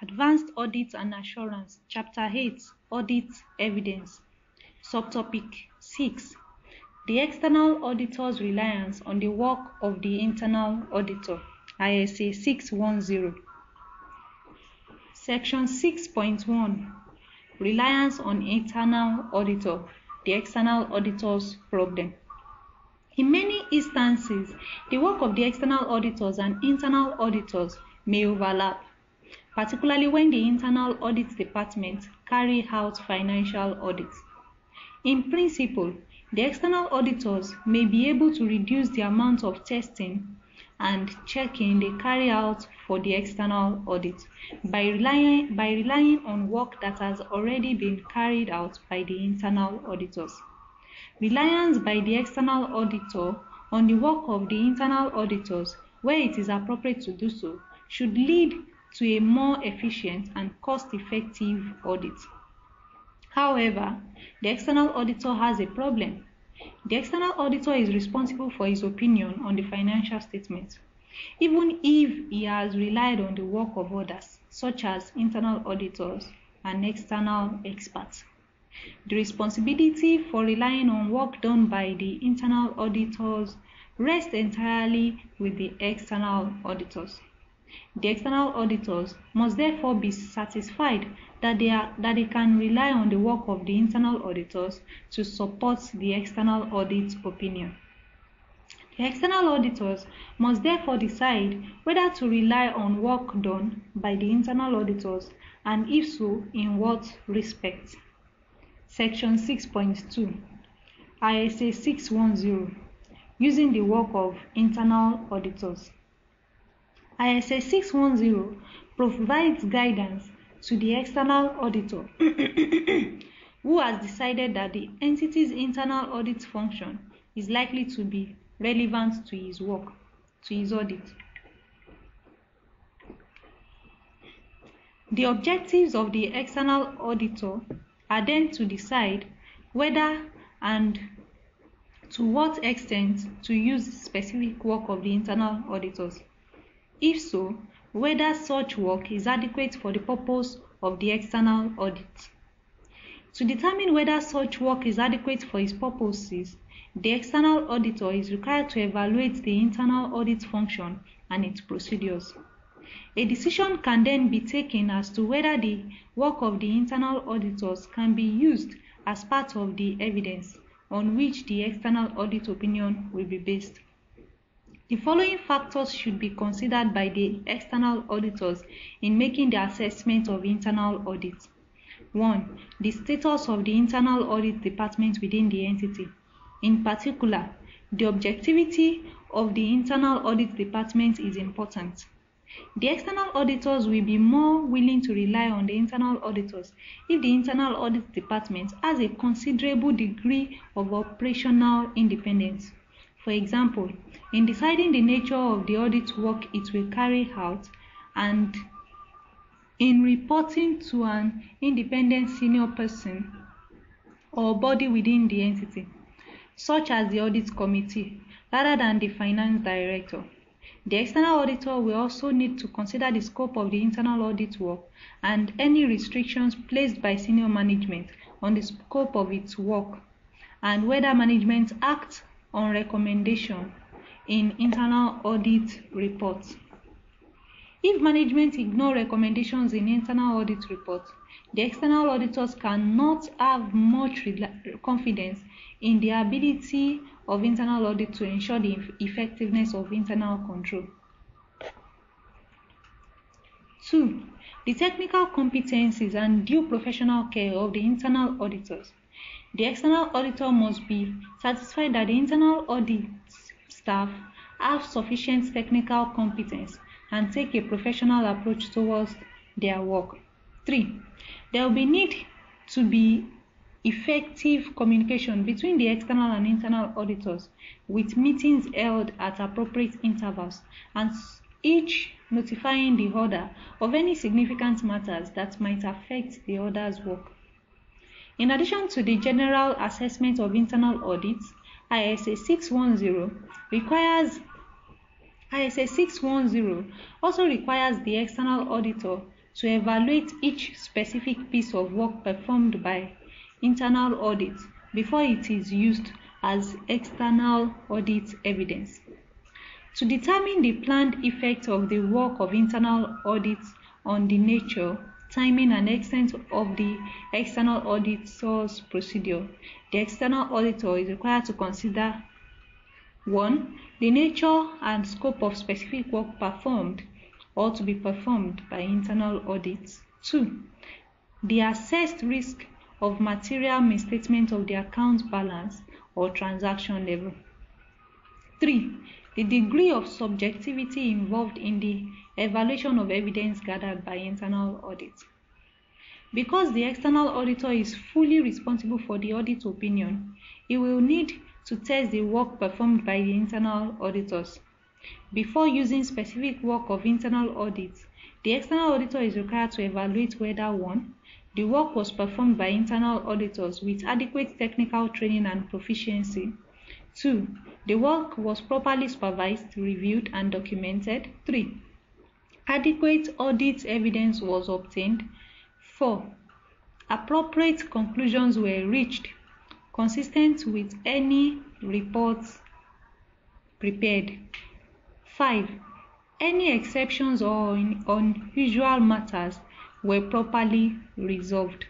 Advanced Audit and Assurance, Chapter 8, Audit Evidence. Subtopic 6. The external auditor's reliance on the work of the internal auditor, ISA 610. Section 6.1. Reliance on internal auditor, the external auditor's problem. In many instances, the work of the external auditors and internal auditors may overlap, particularly when the internal audit department carry out financial audits. In principle, the external auditors may be able to reduce the amount of testing and checking they carry out for the external audit by relying on work that has already been carried out by the internal auditors. Reliance by the external auditor on the work of the internal auditors, where it is appropriate to do so, should lead to a more efficient and cost-effective audit. However, the external auditor has a problem. The external auditor is responsible for his opinion on the financial statements, even if he has relied on the work of others, such as internal auditors and external experts. The responsibility for relying on work done by the internal auditors rests entirely with the external auditors. The external auditors must therefore be satisfied that they can rely on the work of the internal auditors to support the external audit opinion. The external auditors must therefore decide whether to rely on work done by the internal auditors, and if so, in what respect. Section 6.2. ISA 610. Using the work of internal auditors. ISA 610 provides guidance to the external auditor who has decided that the entity's internal audit function is likely to be relevant to his work, to his audit. The objectives of the external auditor are then to decide whether and to what extent to use specific work of the internal auditors. If so, whether such work is adequate for the purpose of the external audit. To determine whether such work is adequate for its purposes, the external auditor is required to evaluate the internal audit function and its procedures. A decision can then be taken as to whether the work of the internal auditors can be used as part of the evidence on which the external audit opinion will be based. The following factors should be considered by the external auditors in making the assessment of internal audit. 1. The status of the internal audit department within the entity. In particular, the objectivity of the internal audit department is important. The external auditors will be more willing to rely on the internal auditors if the internal audit department has a considerable degree of operational independence. For example, in deciding the nature of the audit work it will carry out and in reporting to an independent senior person or body within the entity, such as the audit committee, rather than the finance director. The external auditor will also need to consider the scope of the internal audit work and any restrictions placed by senior management on the scope of its work, and whether management acts on recommendation in internal audit reports. If management ignores recommendations in internal audit reports, the external auditors cannot have much confidence in the ability of internal audit to ensure the effectiveness of internal control. 2. The technical competencies and due professional care of the internal auditors. The external auditor must be satisfied that the internal audit staff have sufficient technical competence and take a professional approach towards their work. 3. There will be need to be effective communication between the external and internal auditors, with meetings held at appropriate intervals and each notifying the other of any significant matters that might affect the other's work. In addition to the general assessment of internal audits, ISA 610 also requires the external auditor to evaluate each specific piece of work performed by internal audit before it is used as external audit evidence. To determine the planned effect of the work of internal audit on the nature, timing, and extent of the external auditor's procedure, the external auditor is required to consider 1. The nature and scope of specific work performed or to be performed by internal audits. 2. The assessed risk of material misstatement of the account balance or transaction level. 3. The degree of subjectivity involved in the evaluation of evidence gathered by internal audit. Because the external auditor is fully responsible for the audit opinion, he will need to test the work performed by the internal auditors. Before using specific work of internal audit, the external auditor is required to evaluate whether 1. The work was performed by internal auditors with adequate technical training and proficiency. 2. The work was properly supervised, reviewed, and documented. 3. Adequate audit evidence was obtained. 4. Appropriate conclusions were reached, consistent with any reports prepared. 5. Any exceptions or unusual matters were properly resolved.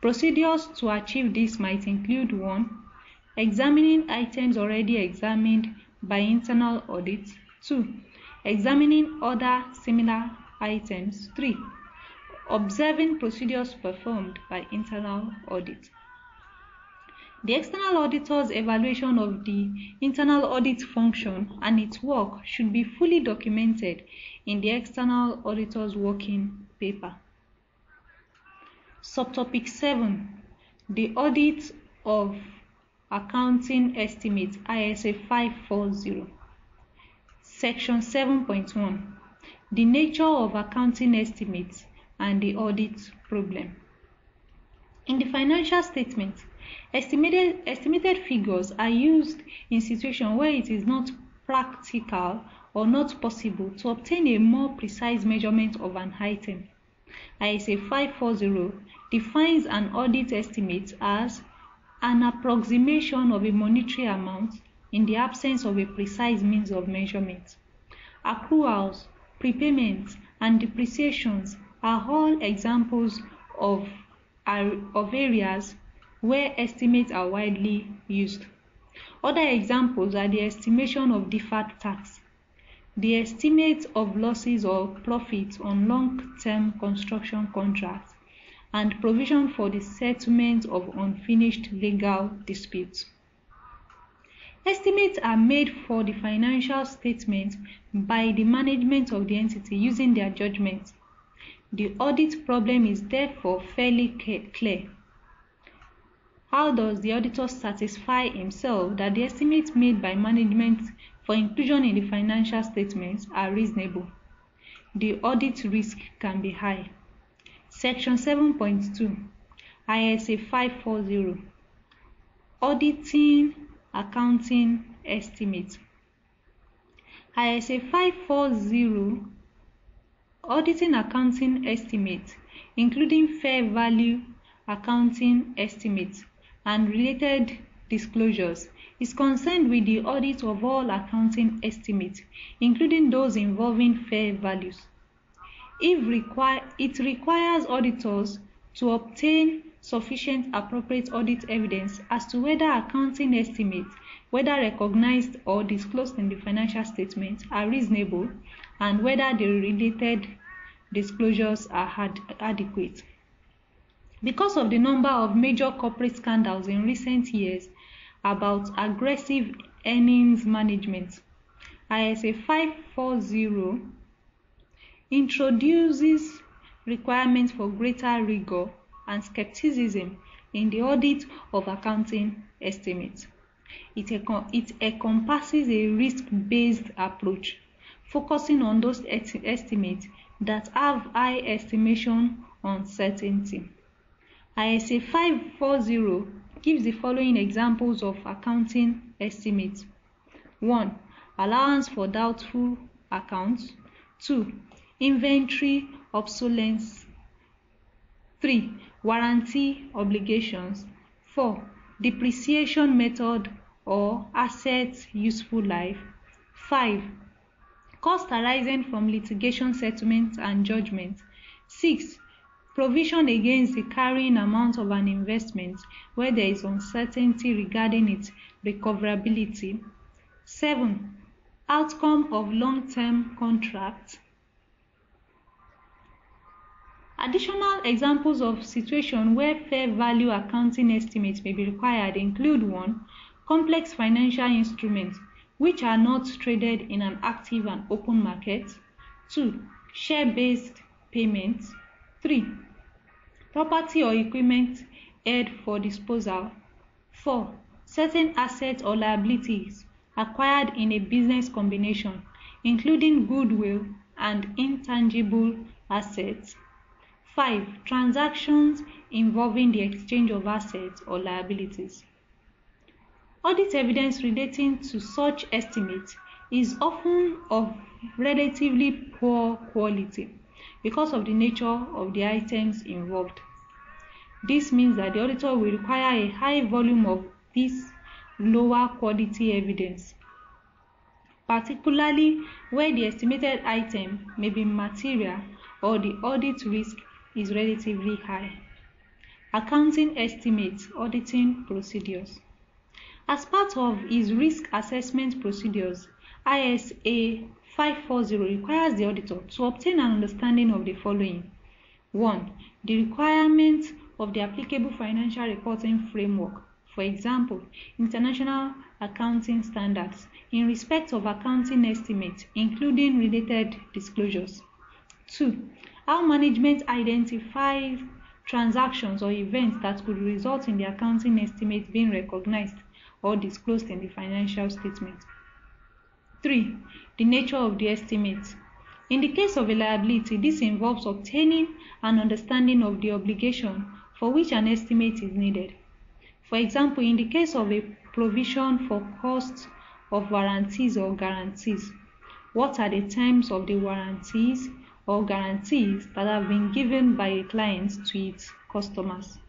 Procedures to achieve this might include 1. Examining items already examined by internal audit. 2. Examining other similar items. 3. Observing procedures performed by internal audit. The external auditor's evaluation of the internal audit function and its work should be fully documented in the external auditor's working paper. Subtopic 7. The audit of accounting estimates, ISA 540. Section 7.1. The nature of accounting estimates and the audit problem. In the financial statement, estimated figures are used in situations where it is not practical or not possible to obtain a more precise measurement of an item. ISA 540 defines an audit estimate as an approximation of a monetary amount in the absence of a precise means of measurement. Accruals, prepayments, and depreciations are all examples of areas where estimates are widely used. Other examples are the estimation of deferred tax, the estimate of losses or profits on long-term construction contracts, and provision for the settlement of unfinished legal disputes. Estimates are made for the financial statement by the management of the entity using their judgment. The audit problem is therefore fairly clear. How does the auditor satisfy himself that the estimates made by management for inclusion in the financial statements are reasonable? The audit risk can be high. Section 7.2 ISA 540 Auditing Accounting Estimates. ISA 540 Auditing Accounting Estimates, including fair value accounting estimates and related disclosures, is concerned with the audit of all accounting estimates, including those involving fair values. It requires auditors to obtain sufficient appropriate audit evidence as to whether accounting estimates, whether recognized or disclosed in the financial statements, are reasonable and whether the related disclosures are adequate. Because of the number of major corporate scandals in recent years about aggressive earnings management, ISA 540 introduces requirements for greater rigor and skepticism in the audit of accounting estimates. It encompasses a risk-based approach, focusing on those estimates that have high estimation uncertainty. ISA 540 gives the following examples of accounting estimates. 1. Allowance for doubtful accounts. 2. Inventory obsolescence. 3. Warranty obligations. 4. Depreciation method or asset useful life. 5. Cost arising from litigation settlement and judgment. 6. Provision against the carrying amount of an investment where there is uncertainty regarding its recoverability. 7. Outcome of long-term contracts. Additional examples of situations where fair value accounting estimates may be required include 1. Complex financial instruments which are not traded in an active and open market. 2. Share-based payments. 3. Property or equipment held for disposal. 4. Certain assets or liabilities acquired in a business combination, including goodwill and intangible assets. 5. Transactions involving the exchange of assets or liabilities. Audit evidence relating to such estimates is often of relatively poor quality because of the nature of the items involved. This means that the auditor will require a high volume of this lower quality evidence, particularly where the estimated item may be material or the audit risk is relatively high. Accounting estimates auditing procedures. As part of its risk assessment procedures, ISA 540 requires the auditor to obtain an understanding of the following. 1. The requirements of the applicable financial reporting framework, for example, International Accounting Standards, in respect of accounting estimates, including related disclosures. 2. How management identifies transactions or events that could result in the accounting estimate being recognized or disclosed in the financial statement. 3. The nature of the estimate. In the case of a liability, this involves obtaining an understanding of the obligation for which an estimate is needed. For example, in the case of a provision for costs of warranties or guarantees, what are the terms of the warranties or guarantees that have been given by a client to its customers?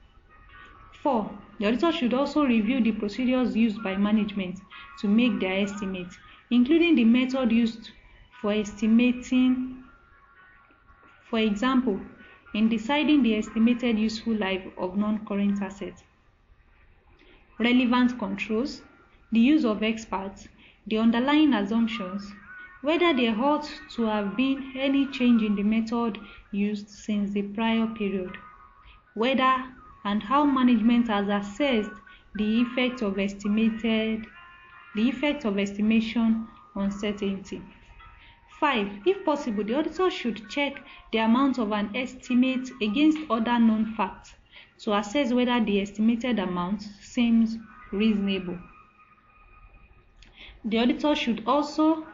4. The auditor should also review the procedures used by management to make their estimates, including the method used for estimating, for example, in deciding the estimated useful life of non-current assets. Relevant controls, the use of experts, the underlying assumptions, whether there ought to have been any change in the method used since the prior period, whether and how management has assessed the effect of estimation uncertainty. 5. If possible, the auditor should check the amount of an estimate against other known facts to assess whether the estimated amount seems reasonable. The auditor should also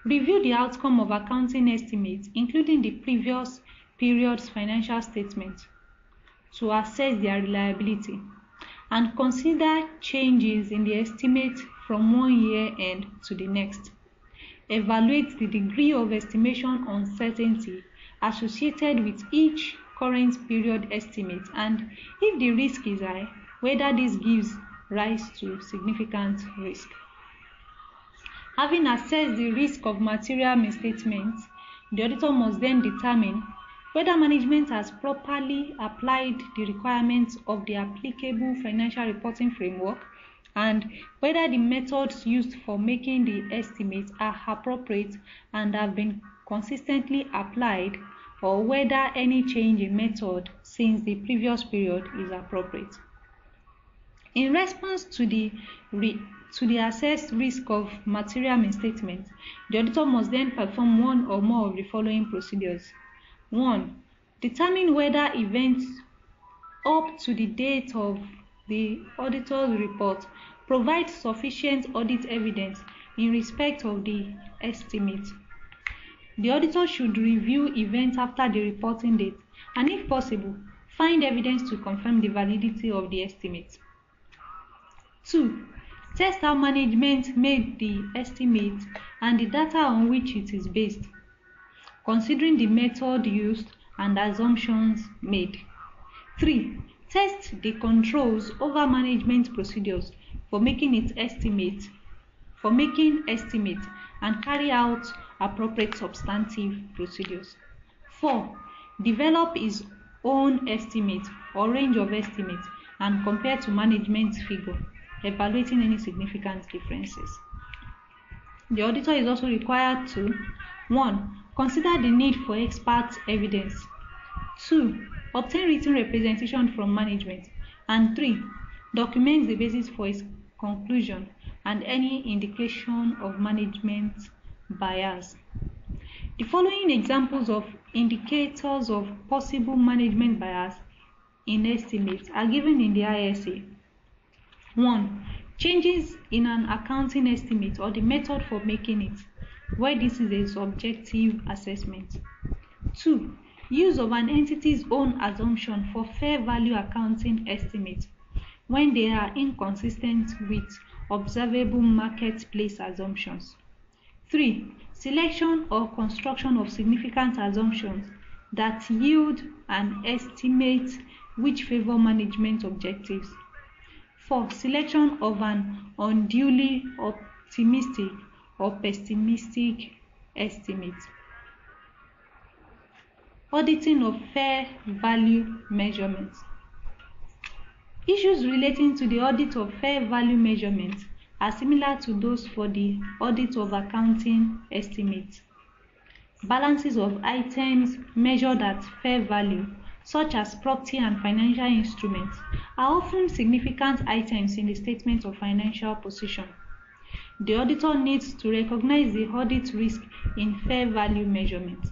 review the outcome of accounting estimates, including the previous period's financial statements, to assess their reliability and consider changes in the estimate from one year end to the next. Evaluate the degree of estimation uncertainty associated with each current period estimate, and if the risk is high, whether this gives rise to significant risk. Having assessed the risk of material misstatements, the auditor must then determine whether management has properly applied the requirements of the applicable financial reporting framework and whether the methods used for making the estimates are appropriate and have been consistently applied, or whether any change in method since the previous period is appropriate. In response to the assessed risk of material misstatement, the auditor must then perform one or more of the following procedures. 1. Determine whether events up to the date of the auditor's report provide sufficient audit evidence in respect of the estimate. The auditor should review events after the reporting date and, if possible, find evidence to confirm the validity of the estimate. 2. Test how management made the estimate and the data on which it is based, considering the method used and assumptions made. 3. Test the controls over management procedures for making estimates and carry out appropriate substantive procedures. 4. Develop his own estimate or range of estimates and compare to management figure, evaluating any significant differences. The auditor is also required to 1. Consider the need for expert evidence. 2. Obtain written representation from management. And 3. Document the basis for his conclusion and any indication of management bias. The following examples of indicators of possible management bias in estimates are given in the ISA. 1. Changes in an accounting estimate or the method for making it, where this is a subjective assessment. 2. Use of an entity's own assumption for fair value accounting estimates when they are inconsistent with observable marketplace assumptions. 3. Selection or construction of significant assumptions that yield an estimate which favor management objectives. 4. Selection of an unduly optimistic or pessimistic estimate. Auditing of fair value measurements. Issues relating to the audit of fair value measurements are similar to those for the audit of accounting estimates. Balances of items measured at fair value, such as property and financial instruments, are often significant items in the statement of financial position. The auditor needs to recognize the audit risk in fair value measurements.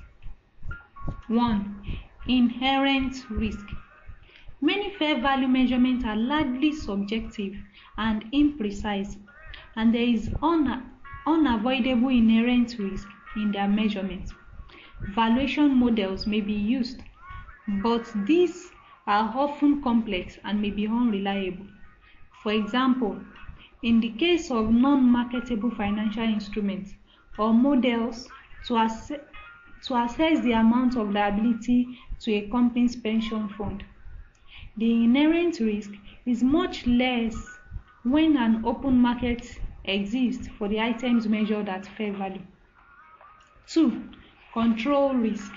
1. Inherent risk. Many fair value measurements are largely subjective and imprecise, and there is unavoidable inherent risk in their measurements. Valuation models may be used, but these are often complex and may be unreliable. For example, in the case of non-marketable financial instruments or models to assess the amount of liability to a company's pension fund, the inherent risk is much less when an open market exists for the items measured at fair value. 2. Control risk.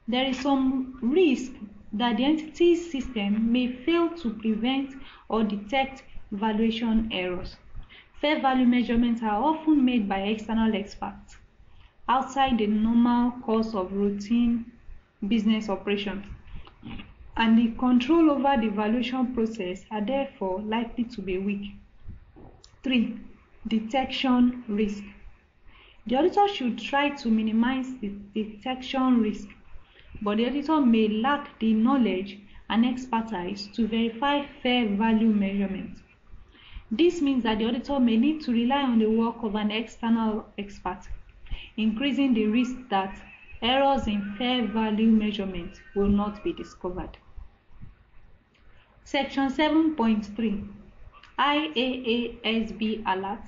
There is some risk that the entity's system may fail to prevent or detect valuation errors. Fair value measurements are often made by external experts outside the normal course of routine business operations, and the control over the valuation process are therefore likely to be weak. 3. Detection risk. The auditor should try to minimize the detection risk, but the auditor may lack the knowledge and expertise to verify fair value measurements. This means that the auditor may need to rely on the work of an external expert, increasing the risk that errors in fair value measurement will not be discovered. Section 7.3 IAASB Alert.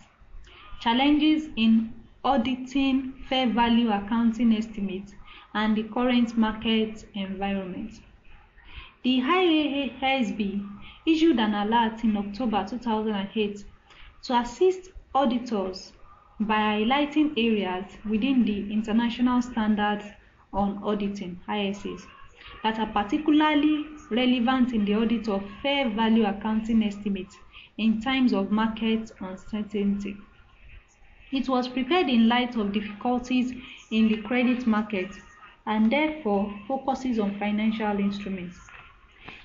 Challenges in auditing fair value accounting estimates and the current market environment. The IAASB issued an alert in October 2008 to assist auditors by highlighting areas within the International Standards on Auditing (ISAs) that are particularly relevant in the audit of fair value accounting estimates in times of market uncertainty. It was prepared in light of difficulties in the credit market and therefore focuses on financial instruments.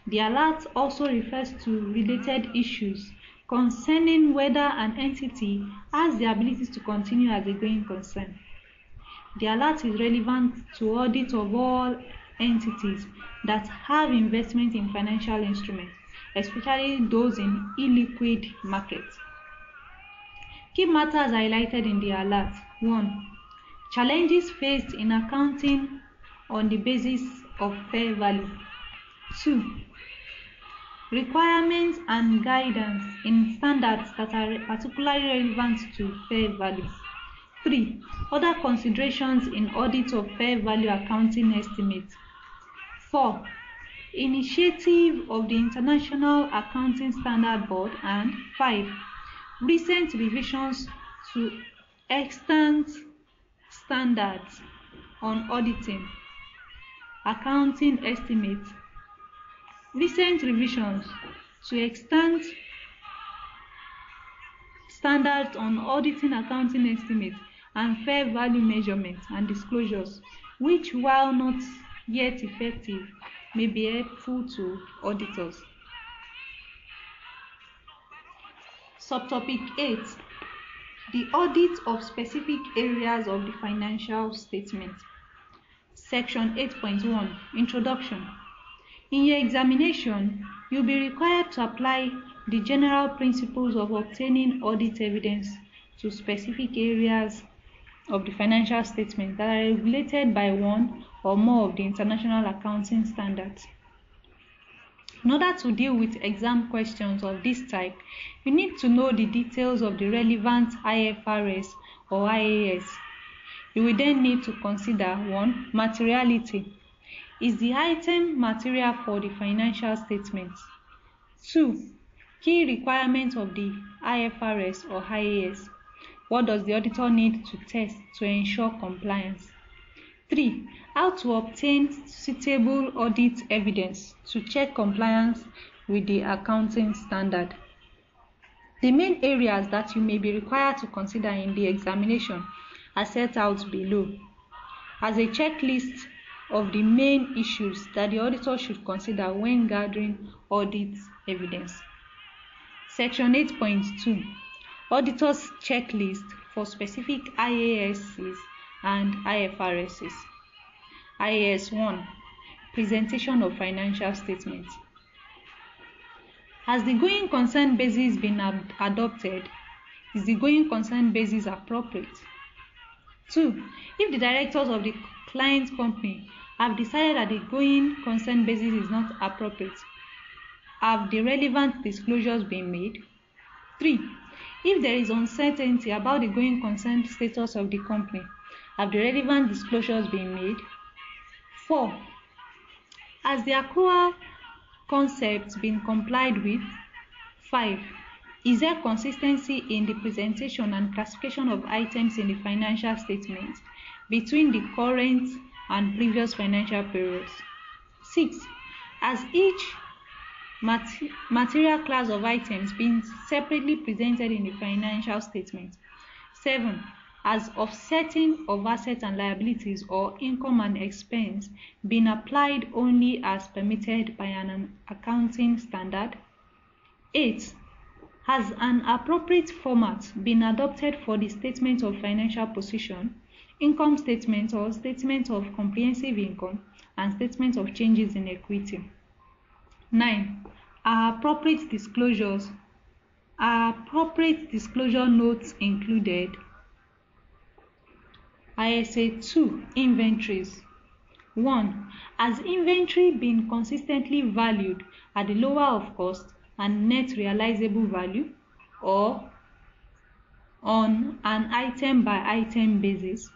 The alert also refers to related issues concerning whether an entity has the ability to continue as a going concern. The alert is relevant to audit of all entities that have investment in financial instruments, especially those in illiquid markets. Key matters highlighted in the alert. 1. Challenges faced in accounting on the basis of fair value. 2. Requirements and guidance in standards that are particularly relevant to fair value. 3. Other considerations in audit of fair value accounting estimates. 4. Initiative of the International Accounting Standard Board. And 5. Recent revisions to extant standards on auditing, accounting estimates. Recent revisions to extant standards on auditing, accounting estimates, and fair value measurements and disclosures, which, while not yet effective, may be helpful to auditors. Subtopic 8. The audit of specific areas of the financial statement. Section 8.1. Introduction. In your examination, you'll be required to apply the general principles of obtaining audit evidence to specific areas of the financial statement that are regulated by one or more of the international accounting standards. In order to deal with exam questions of this type, you need to know the details of the relevant IFRS or IAS. You will then need to consider 1. Materiality. Is the item material for the financial statements? 2. Key requirements of the IFRS or IAS. What does the auditor need to test to ensure compliance? 3. How to obtain suitable audit evidence to check compliance with the accounting standard. The main areas that you may be required to consider in the examination are set out below as a checklist of the main issues that the auditor should consider when gathering audit evidence. Section 8.2. Auditor's checklist for specific IASs and IFRSs. IAS 1. Presentation of financial statements. Has the going concern basis been adopted? Is the going concern basis appropriate? 2. If the directors of the client company have decided that the going concern basis is not appropriate, have the relevant disclosures been made? 3. If there is uncertainty about the going concern status of the company, have the relevant disclosures been made? 4. Has the accrual concept been complied with? 5. Is there consistency in the presentation and classification of items in the financial statement between the current and previous financial periods? 6. Has each material class of items been separately presented in the financial statement? 7. Has offsetting of assets and liabilities or income and expense been applied only as permitted by an accounting standard? 8. Has an appropriate format been adopted for the statement of financial position, income statement or statement of comprehensive income, and statement of changes in equity? 9. Are appropriate disclosure notes included? ISA 2. Inventories. 1. Has inventory been consistently valued at the lower of cost and net realizable value, or on an item by item basis?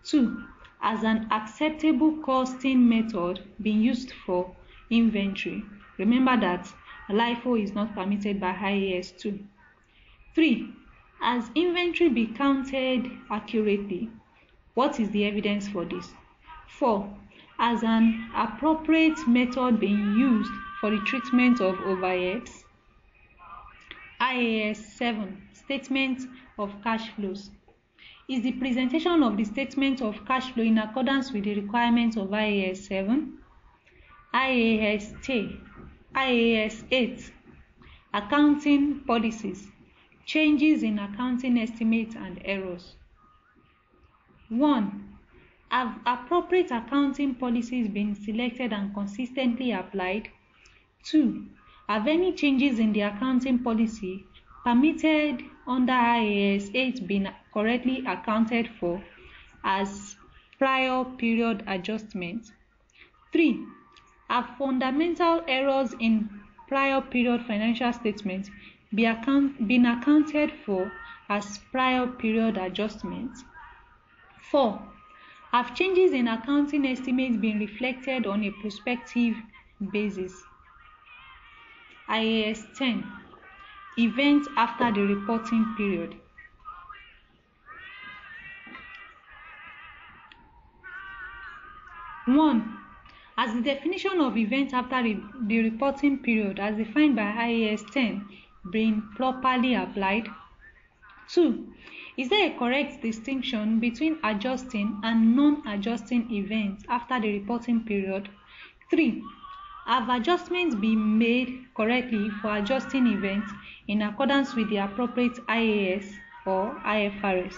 2. Has an acceptable costing method been used for inventory? Remember that LIFO is not permitted by IAS 2. 3. Has inventory been counted accurately? What is the evidence for this? 4. Has an appropriate method been used for the treatment of overheads? IAS 7. Statement of cash flows. Is the presentation of the statement of cash flow in accordance with the requirements of IAS 7? IAS 8. Accounting policies. Changes in accounting estimates and errors. 1. Have appropriate accounting policies been selected and consistently applied? 2. Have any changes in the accounting policy permitted under IAS 8 been correctly accounted for as prior period adjustments? 3. Have fundamental errors in prior period financial statements been accounted for as prior period adjustments? 4. Have changes in accounting estimates been reflected on a prospective basis? IAS 10. Events after the reporting period. One, has the definition of events after the reporting period as defined by IAS 10 been properly applied? 2. Is there a correct distinction between adjusting and non-adjusting events after the reporting period? 3. Have adjustments been made correctly for adjusting events in accordance with the appropriate IAS or Ifrs?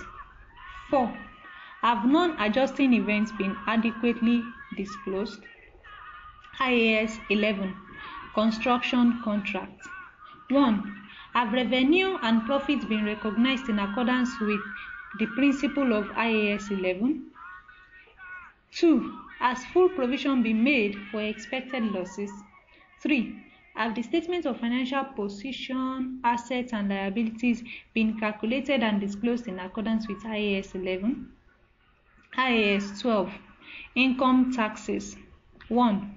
4. Have non-adjusting events been adequately disclosed? IAS 11. Construction contract. 1. Have revenue and profits been recognized in accordance with the principle of IAS 11? 2. Has full provision been made for expected losses? 3. Have the statements of financial position, assets, and liabilities been calculated and disclosed in accordance with IAS 11? IAS 12. Income taxes. 1.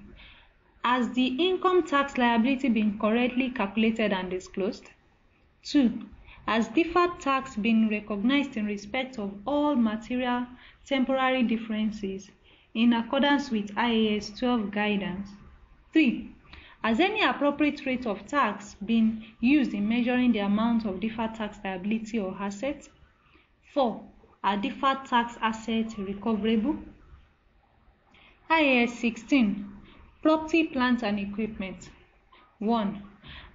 Has the income tax liability been correctly calculated and disclosed? 2. Has deferred tax been recognized in respect of all material temporary differences in accordance with IAS 12 guidance? 3. Has any appropriate rate of tax been used in measuring the amount of deferred tax liability or assets? 4. Are deferred tax assets recoverable? IAS 16. Property, plant, and equipment. 1.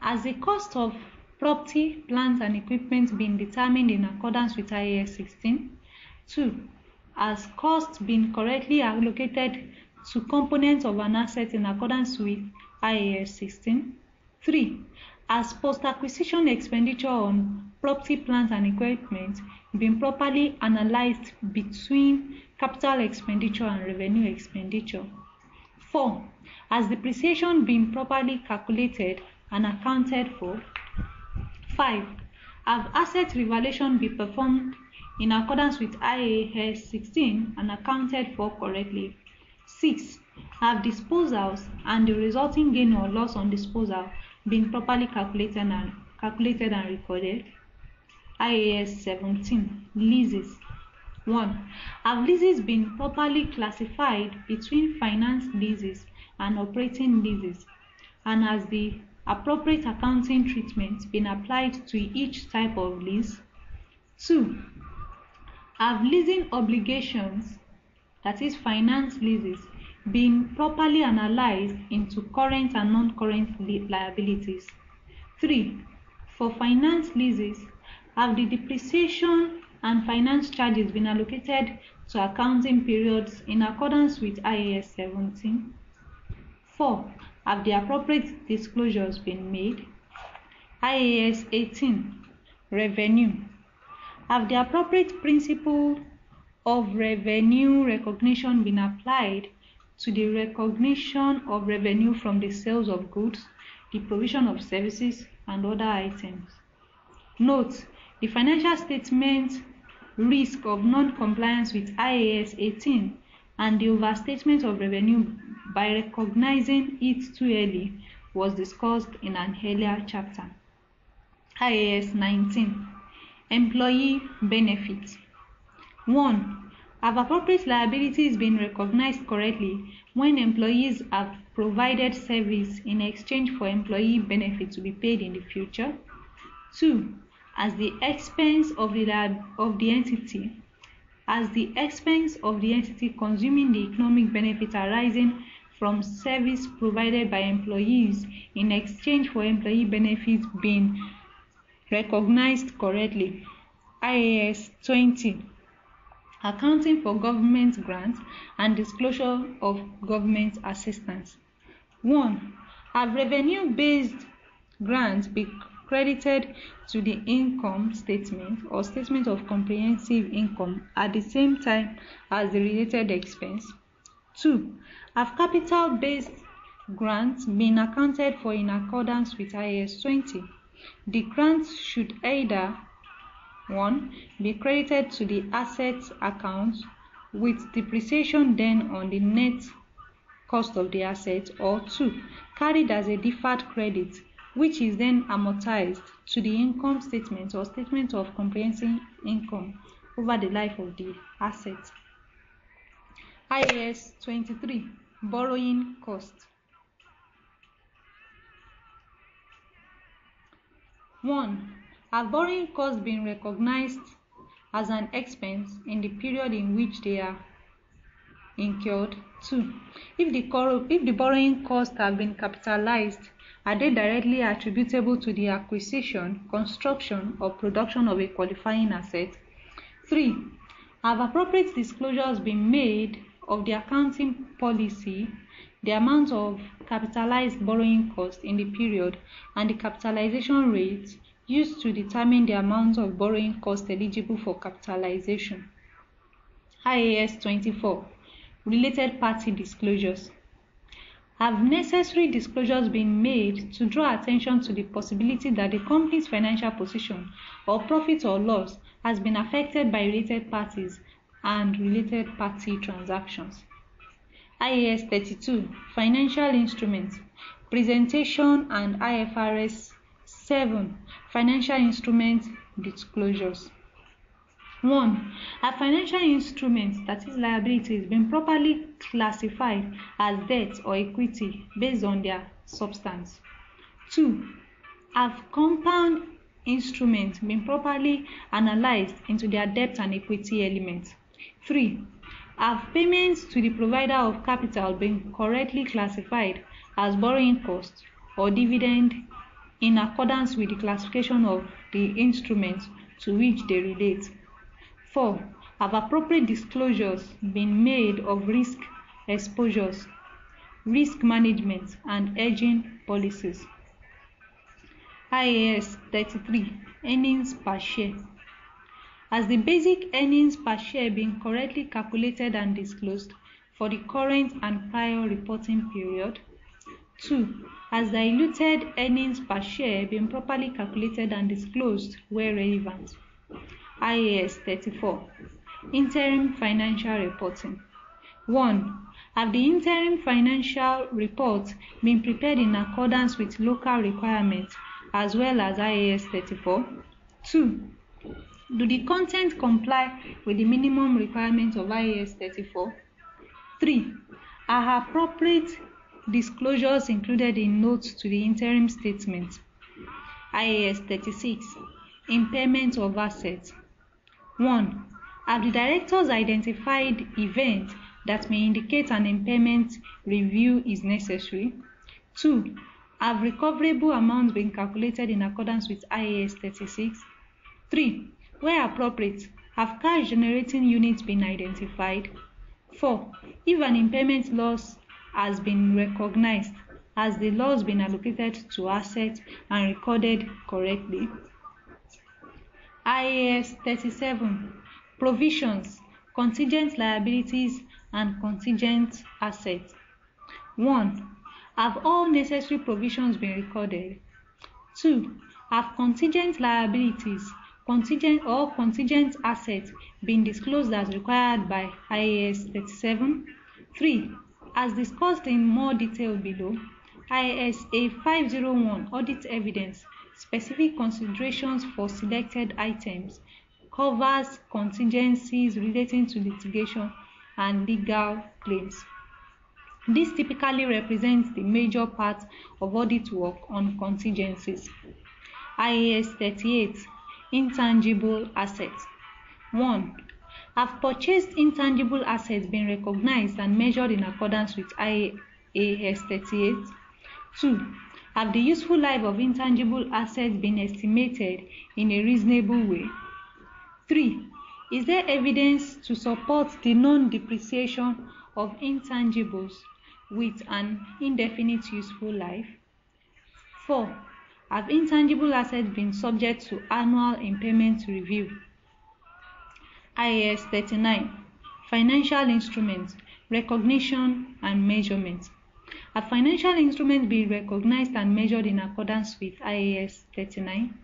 Has the cost of property, plant, and equipment been determined in accordance with IAS 16? 2. Has cost been correctly allocated to components of an asset in accordance with IAS 16? 3. Has post-acquisition expenditure on property, plant, and equipment been properly analyzed between capital expenditure and revenue expenditure? 4. Has depreciation been properly calculated and accounted for? 5. Have asset revaluation been performed in accordance with IAS 16 and accounted for correctly? 6. Have disposals and the resulting gain or loss on disposal been properly calculated and recorded? IAS 17. Leases. 1. Have leases been properly classified between finance leases and operating leases, and has the appropriate accounting treatment been applied to each type of lease? 2. Have leasing obligations, that is finance leases, been properly analyzed into current and non-current liabilities? 3. For finance leases, have the depreciation and finance charges been allocated to accounting periods in accordance with IAS 17? 4. Have the appropriate disclosures been made? IAS 18. Revenue. Have the appropriate principle of revenue recognition been applied to the recognition of revenue from the sales of goods, the provision of services, and other items? Note: the financial statement risk of non-compliance with IAS 18 and the overstatement of revenue by recognizing it too early was discussed in an earlier chapter. IAS 19. Employee benefits. 1. Have appropriate liabilities been recognized correctly when employees have provided service in exchange for employee benefits to be paid in the future? 2. As the expense of the entity consuming the economic benefit arising from service provided by employees in exchange for employee benefits being recognized correctly? IAS 20. Accounting for government grants and disclosure of government assistance. 1. Have revenue-based grants been credited to the income statement or statement of comprehensive income at the same time as the related expense? 2. Have capital-based grants been accounted for in accordance with IAS 20? The grants should either 1. Be credited to the assets account with depreciation then on the net cost of the asset, or 2, carried as a deferred credit, which is then amortized to the income statement or statement of comprehensive income over the life of the asset. IAS 23, borrowing cost. 1. Have borrowing costs been recognized as an expense in the period in which they are incurred? 2. If the borrowing costs have been capitalized, are they directly attributable to the acquisition, construction, or production of a qualifying asset? 3. Have appropriate disclosures been made of the accounting policy, the amount of capitalized borrowing costs in the period, and the capitalization rate used to determine the amount of borrowing costs eligible for capitalization? IAS 24, related party disclosures. Have necessary disclosures been made to draw attention to the possibility that the company's financial position or profit or loss has been affected by related parties and related party transactions? IAS 32, financial instruments, presentation, and IFRS 7, financial instruments disclosures. 1. Have financial instruments, that is liabilities, been properly classified as debt or equity based on their substance? 2. Have compound instruments been properly analyzed into their debt and equity elements? 3. Have payments to the provider of capital been correctly classified as borrowing costs or dividend in accordance with the classification of the instruments to which they relate? 4. Have appropriate disclosures been made of risk exposures, risk management, and hedging policies? IAS 33, earnings per share. Has the basic earnings per share been correctly calculated and disclosed for the current and prior reporting period? 2. Has diluted earnings per share been properly calculated and disclosed where relevant? IAS 34, interim financial reporting. 1. Have the interim financial reports been prepared in accordance with local requirements as well as IAS 34? 2. Do the content comply with the minimum requirements of IAS 34? 3. Are appropriate disclosures included in notes to the interim statement? IAS 36, impairment of assets. 1. Have the directors identified events that may indicate an impairment review is necessary? 2. Have recoverable amounts been calculated in accordance with IAS 36? 3. Where appropriate, have cash generating units been identified? 4. If an impairment loss has been recognized, has the loss been allocated to assets and recorded correctly? IAS 37, provisions, contingent liabilities, and contingent assets. 1. Have all necessary provisions been recorded? 2. Have contingent liabilities, contingent assets been disclosed as required by IAS 37? 3. As discussed in more detail below, ISA 501 Audit Evidence, specific considerations for selected items, covers contingencies relating to litigation and legal claims. This typically represents the major part of audit work on contingencies. IAS 38, intangible assets. 1. Have purchased intangible assets been recognized and measured in accordance with IAS 38? 2. Have the useful life of intangible assets been estimated in a reasonable way? 3. Is there evidence to support the non-depreciation of intangibles with an indefinite useful life? 4. Have intangible assets been subject to annual impairment review? IAS 39, financial instruments, recognition and measurement. Have financial instruments been recognized and measured in accordance with IAS 39?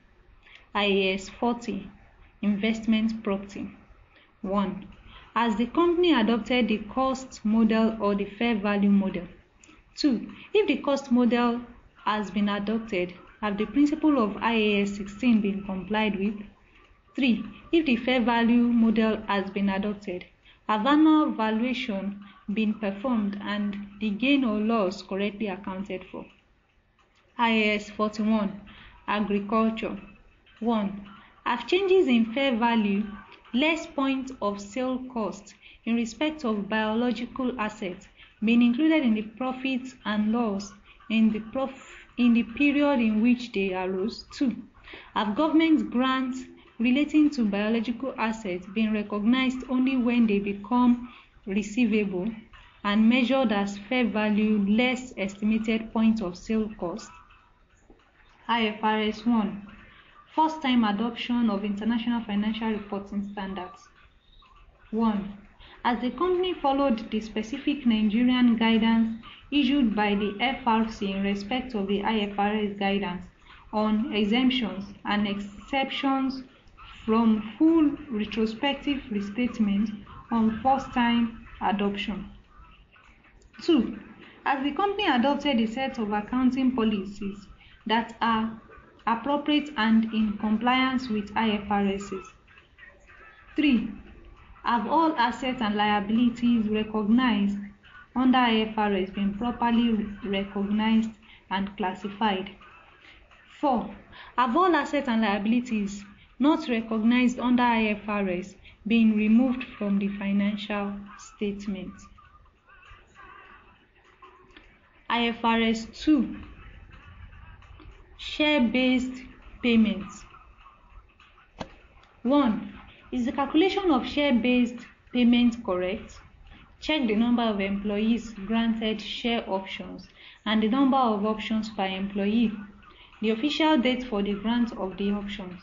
IAS 40, investment property. 1. Has the company adopted the cost model or the fair value model? 2. If the cost model has been adopted, have the principle of IAS 16 been complied with? 3. If the fair value model has been adopted, have annual valuation been performed and the gain or loss correctly accounted for? IAS 41. Agriculture. 1. Have changes in fair value less point of sale cost in respect of biological assets been included in the profit and loss in the period in which they arose? 2. Have government grants relating to biological assets been recognized only when they become receivable and measured as fair value less estimated point of sale cost? IFRS 1. First time adoption of International Financial Reporting Standards. 1. Has the company followed the specific Nigerian guidance issued by the FRC in respect of the IFRS guidance on exemptions and exceptions from full retrospective restatement on first time adoption? 2. Has the company adopted a set of accounting policies that are appropriate and in compliance with IFRS? 3. Have all assets and liabilities recognized under IFRS been properly recognized and classified? 4. Have all assets and liabilities not recognized under IFRS been removed from the financial statement? IFRS 2. Share-based payments. 1. Is the calculation of share-based payment correct? Check the number of employees granted share options and the number of options per employee, the official date for the grant of the options,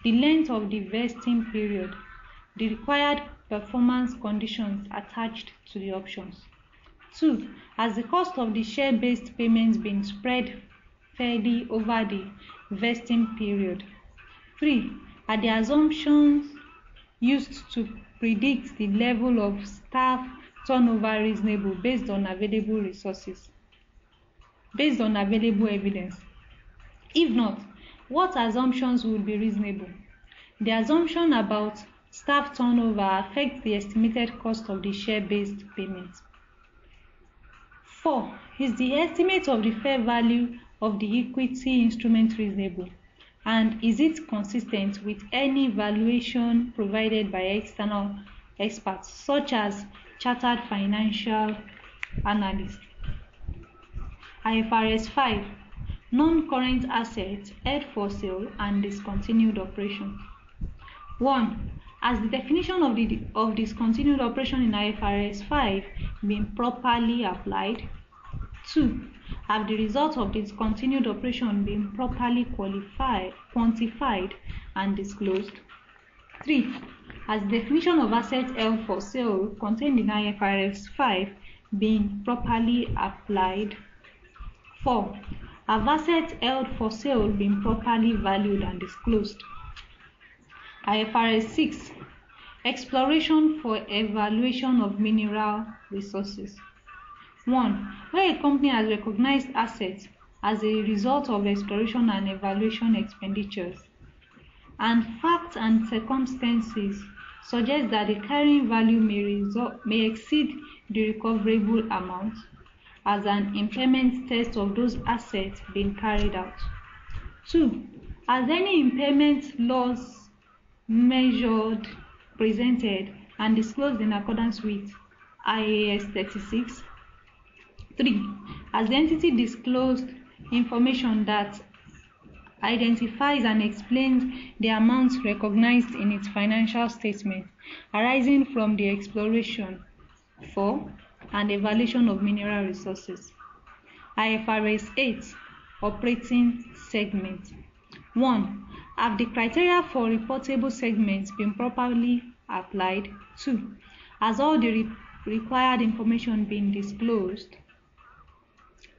the length of the vesting period, the required performance conditions attached to the options. 2. Has the cost of the share-based payments been spread fairly over the vesting period? 3. Are the assumptions used to predict the level of staff turnover reasonable based on available resources, based on available evidence? If not, what assumptions would be reasonable? The assumption about staff turnover affects the estimated cost of the share-based payments. 4. Is the estimate of the fair value of the equity instrument reasonable, and is it consistent with any valuation provided by external experts such as chartered financial analysts? IFRS 5. Non-current assets held for sale and discontinued operation. 1. Has the definition of discontinued operation in IFRS 5 been properly applied? 2. Have the results of discontinued operation been properly quantified and disclosed? 3. Has the definition of assets held for sale contained in IFRS 5 been properly applied? 4. Have assets held for sale been properly valued and disclosed? IFRS 6. Exploration for evaluation of mineral resources. 1. Where a company has recognized assets as a result of exploration and evaluation expenditures, and facts and circumstances suggest that the carrying value may exceed the recoverable amount, has an impairment test of those assets been carried out? 2. Has any impairment loss measured, presented, and disclosed in accordance with IAS 36? 3. Has the entity disclosed information that identifies and explains the amounts recognized in its financial statement arising from the exploration for and evaluation of mineral resources? IFRS 8. Operating segment. 1. Have the criteria for reportable segments been properly applied? 2. Has all the required information been disclosed?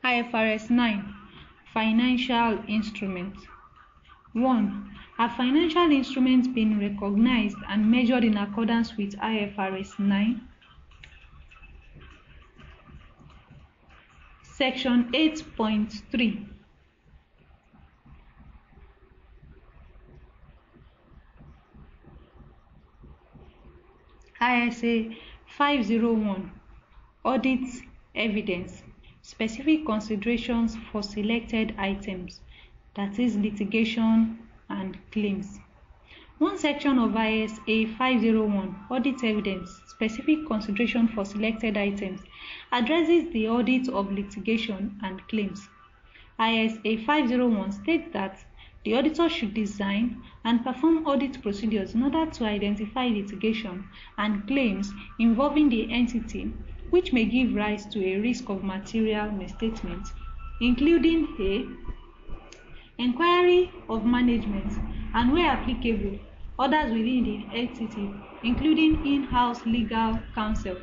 IFRS 9. Financial instruments. 1. Are financial instruments being recognized and measured in accordance with IFRS 9? Section 8.3. ISA 501. Audit Evidence. Specific considerations for selected items, that is litigation and claims. One section of ISA 501, Audit Evidence, Specific Consideration for Selected Items, addresses the audit of litigation and claims. ISA 501 states that the auditor should design and perform audit procedures in order to identify litigation and claims involving the entity which may give rise to a risk of material misstatement, including a inquiry of management and, where applicable, others within the entity, including in-house legal counsel.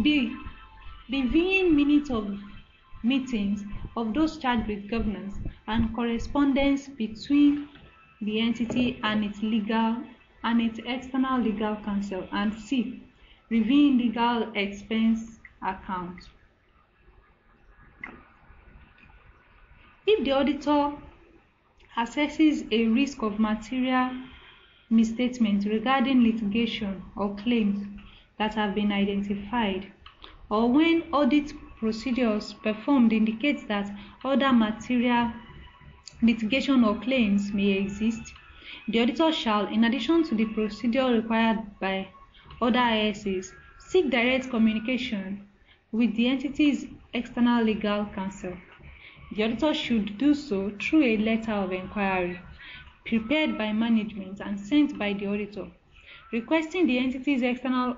B. Reviewing minutes of meetings of those charged with governance and correspondence between the entity and its external legal counsel. And C. Reviewing legal expense accounts. If the auditor assesses a risk of material misstatement regarding litigation or claims that have been identified, or when audit procedures performed indicates that other material litigation or claims may exist, the auditor shall, in addition to the procedure required by other ISAs, seek direct communication with the entity's external legal counsel. The auditor should do so through a letter of inquiry prepared by management and sent by the auditor, requesting the entity's external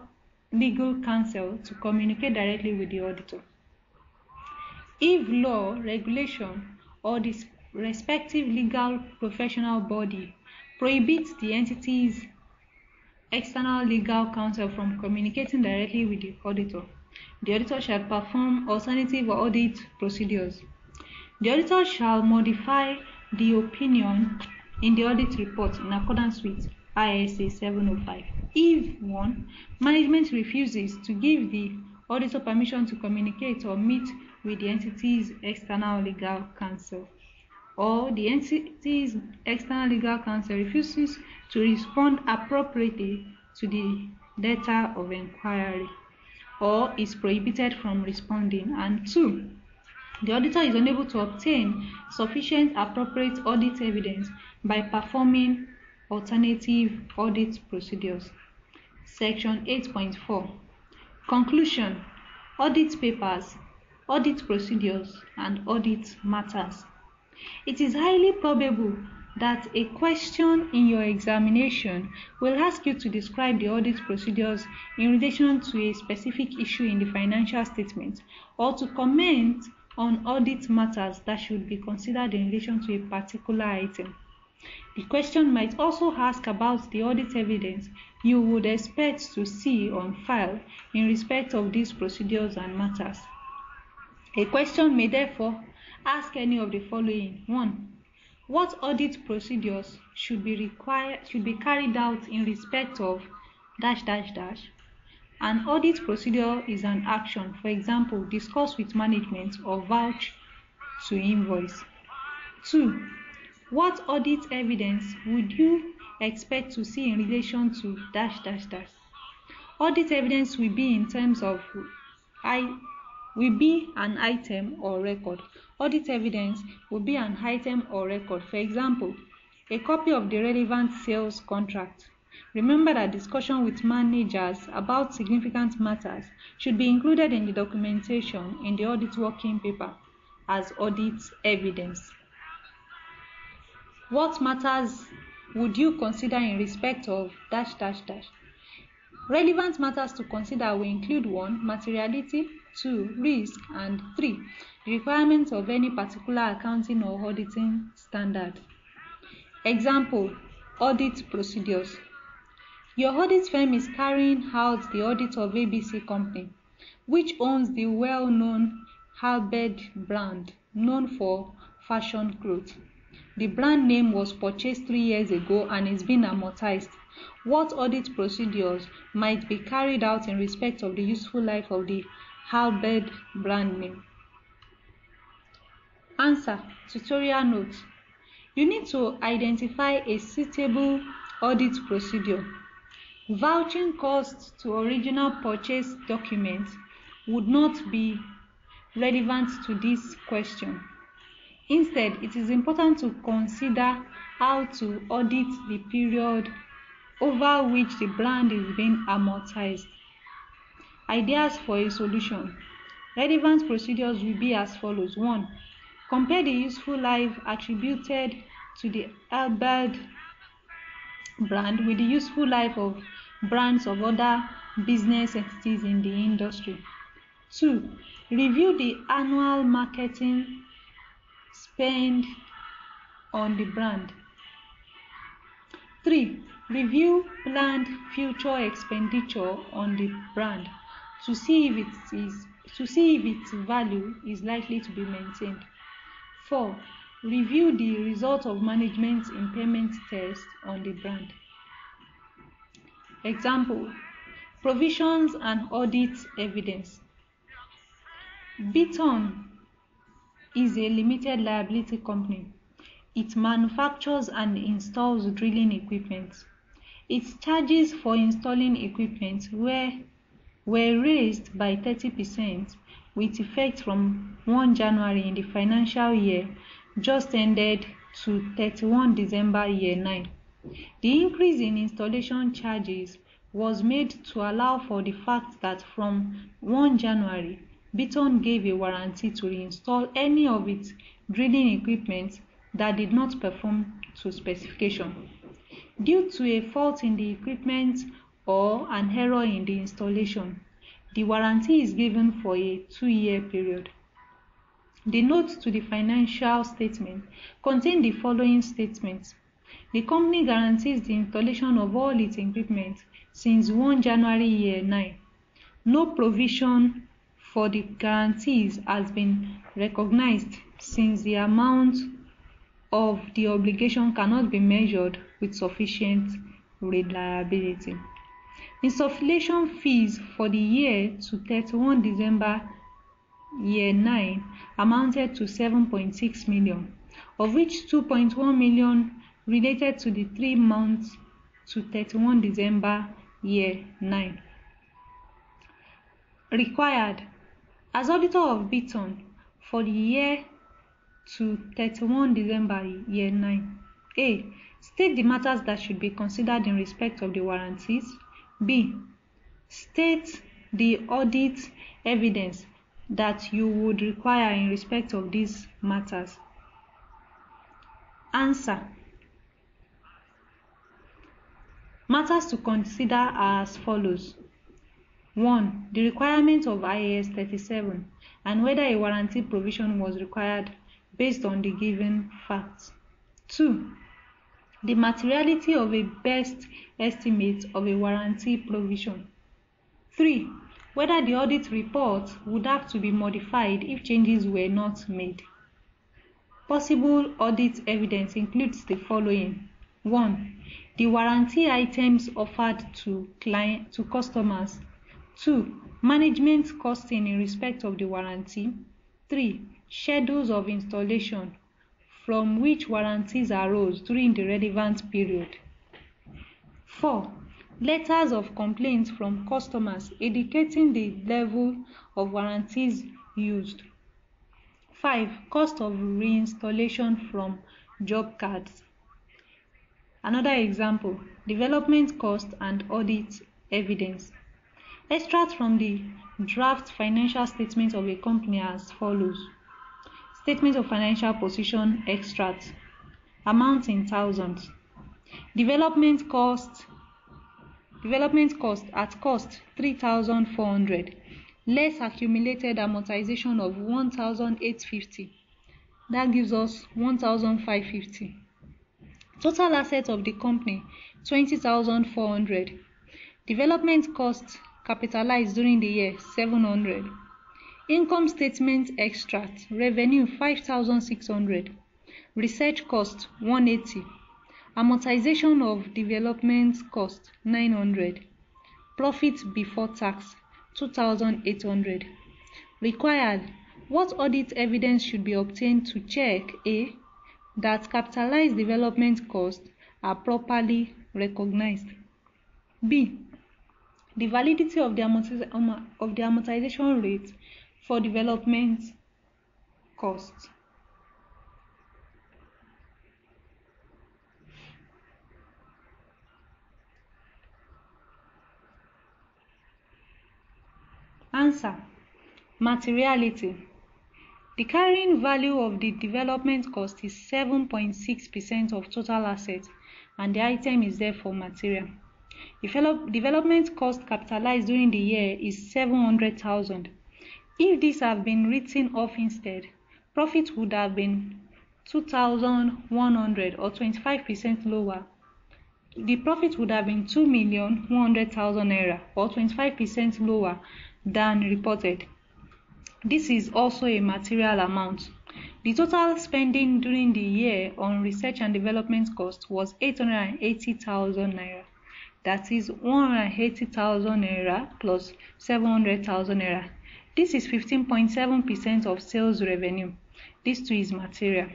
legal counsel to communicate directly with the auditor. If law, regulation, or the respective legal professional body prohibits the entity's external legal counsel from communicating directly with the auditor shall perform alternative audit procedures. The auditor shall modify the opinion in the audit report in accordance with ISA 705. If 1. Management refuses to give the auditor permission to communicate or meet with the entity's external legal counsel, or the entity's external legal counsel refuses to respond appropriately to the letter of inquiry, or is prohibited from responding, and 2. The auditor is unable to obtain sufficient appropriate audit evidence by performing alternative audit procedures. Section 8.4. Conclusion. Audit papers, audit procedures, and audit matters. It is highly probable that a question in your examination will ask you to describe the audit procedures in relation to a specific issue in the financial statement, or to comment on audit matters that should be considered in relation to a particular item. The question might also ask about the audit evidence you would expect to see on file in respect of these procedures and matters. A question may therefore ask any of the following. 1. What audit procedures should be carried out in respect of ... An audit procedure is an action, for example, discuss with management or vouch to invoice. 2. What audit evidence would you expect to see in relation to ... Audit evidence will be in terms of will be an item or record. Audit evidence will be an item or record. For example, a copy of the relevant sales contract. Remember that discussion with managers about significant matters should be included in the documentation in the audit working paper as audit evidence. What matters would you consider in respect of ... Relevant matters to consider will include 1. Materiality, 2. Risk, and 3. The requirements of any particular accounting or auditing standard. Example: audit procedures. Your audit firm is carrying out the audit of ABC Company, which owns the well-known Halberd brand, known for fashion clothes. The brand name was purchased 3 years ago and is being amortized. What audit procedures might be carried out in respect of the useful life of the Halberd brand name? Answer. Tutorial note. You need to identify a suitable audit procedure. Vouching costs to original purchase documents would not be relevant to this question. Instead, it is important to consider how to audit the period over which the brand is being amortized. Ideas for a solution. Relevant procedures will be as follows. 1. Compare the useful life attributed to the Halberd brand with the useful life of brands of other business entities in the industry. 2. Review the annual marketing spend on the brand. 3. Review planned future expenditure on the brand to see if its value is likely to be maintained. 4. Review the result of management impairment tests on the brand. Example: provisions and audit evidence. Beaton is a limited liability company. It manufactures and installs drilling equipment. Its charges for installing equipment were raised by 30% with effect from 1 January in the financial year just ended to 31 December year 9. The increase in installation charges was made to allow for the fact that from 1 January, Beaton gave a warranty to reinstall any of its drilling equipment that did not perform to specification. Due to a fault in the equipment or an error in the installation, the warranty is given for a 2-year period. The notes to the financial statement contain the following statements. The company guarantees the installation of all its equipment since 1 January year 9. No provision for the guarantees has been recognized since the amount of the obligation cannot be measured with sufficient reliability. Installation fees for the year to 31 December year 9 amounted to 7.6 million, of which 2.1 million related to the 3 months to 31 December year 9. Required. As auditor of Beaton for the year to 31 December year 9. A. State the matters that should be considered in respect of the warranties. B. State the audit evidence that you would require in respect of these matters. Answer. Matters to consider are as follows. 1. The requirement of IAS 37 and whether a warranty provision was required based on the given facts. 2. The materiality of a best estimate of a warranty provision. 3. Whether the audit report would have to be modified if changes were not made. Possible audit evidence includes the following. 1. The warranty items offered to customers. 2. Management costing in respect of the warranty. 3. Schedules of installation from which warranties arose during the relevant period. 4. Letters of complaints from customers indicating the level of warranties used. 5. Cost of reinstallation from job cards. Another example, development cost and audit evidence. Extract from the draft financial statement of a company as follows. Statement of financial position extract. Amount in thousands. Development cost at cost 3,400 less accumulated amortization of 1,850. That gives us 1,550. Total assets of the company 20,400. Development costs capitalized during the year 700. Income statement extract revenue 5,600. Research cost 180. Amortization of development cost 900. Profit before tax 2,800. Required. What audit evidence should be obtained to check A. That capitalized development costs are properly recognized. B. The validity of the amortization rate for development costs. Answer. Materiality. The carrying value of the development cost is 7.6% of total assets, and the item is therefore material. Development cost capitalized during the year is 700,000. If these have been written off instead, profit would have been 2,100 or 25% lower. The profit would have been 2,100,000 naira or 25% lower than reported. This is also a material amount. The total spending during the year on research and development costs was 880,000 naira. That is 180,000 naira plus 700,000 naira. This is 15.7% of sales revenue. This too is material.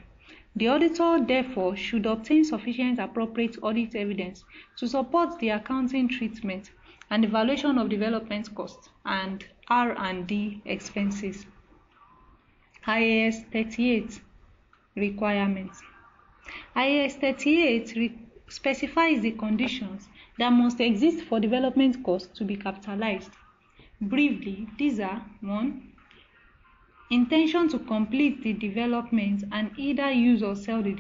The auditor, therefore, should obtain sufficient appropriate audit evidence to support the accounting treatment and evaluation of development costs and R&D expenses. IAS 38 requirements. IAS 38 specifies the conditions that must exist for development costs to be capitalized. Briefly, these are 1. Intention to complete the development and either use or sell the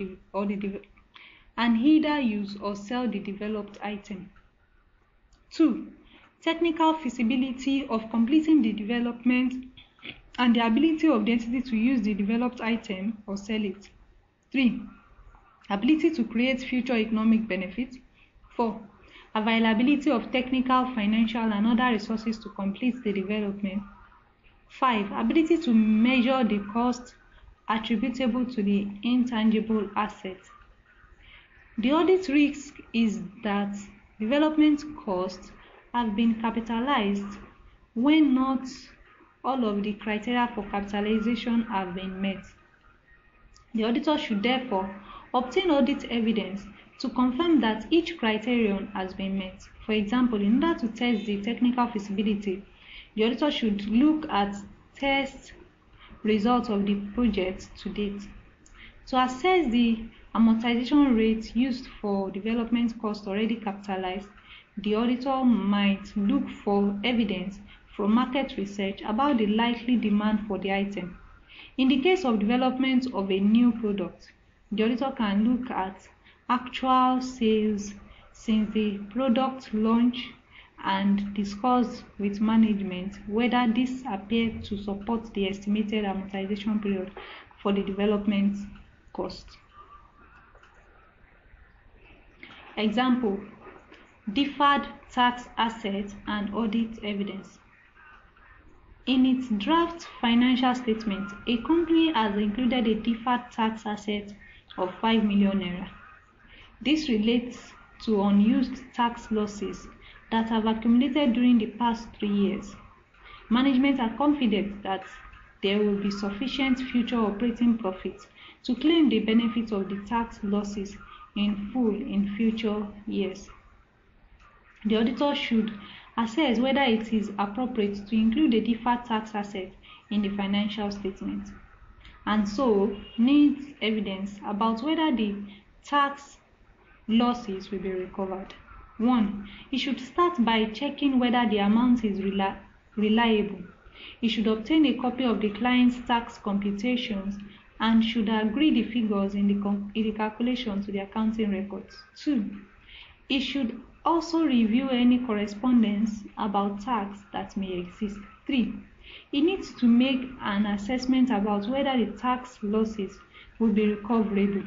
developed item. 2. Technical feasibility of completing the development and the ability of the entity to use the developed item or sell it. 3. Ability to create future economic benefit. 4. Availability of technical, financial, and other resources to complete the development. 5. Ability to measure the cost attributable to the intangible assets. The audit risk is that development costs have been capitalized when not all of the criteria for capitalization have been met. The auditor should therefore obtain audit evidence to confirm that each criterion has been met. For example, in order to test the technical feasibility, the auditor should look at test results of the project to date. To assess the amortization rate used for development costs already capitalized, the auditor might look for evidence from market research about the likely demand for the item. In the case of development of a new product, the auditor can look at actual sales since the product launch and discuss with management whether this appeared to support the estimated amortization period for the development cost. Example: deferred tax assets and audit evidence. In its draft financial statement, a company has included a deferred tax asset of 5 million naira. This relates to unused tax losses that have accumulated during the past 3 years. Management are confident that there will be sufficient future operating profits to claim the benefits of the tax losses in full in future years. The auditor should assess whether it is appropriate to include a deferred tax asset in the financial statement, and so needs evidence about whether the tax losses will be recovered. 1. It should start by checking whether the amount is reliable. It should obtain a copy of the client's tax computations and should agree the figures in the calculation to the accounting records. 2. It should also review any correspondence about tax that may exist. 3. It needs to make an assessment about whether the tax losses will be recoverable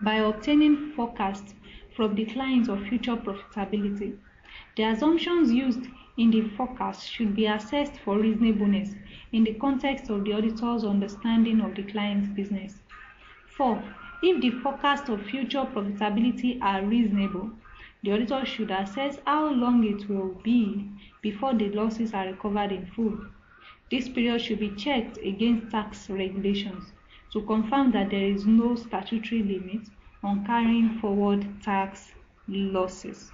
by obtaining forecasts from the clients of future profitability. The assumptions used in the forecast should be assessed for reasonableness in the context of the auditor's understanding of the client's business. 4. If the forecast of future profitability are reasonable, the auditor should assess how long it will be before the losses are recovered in full. This period should be checked against tax regulations to confirm that there is no statutory limit on carrying forward tax losses.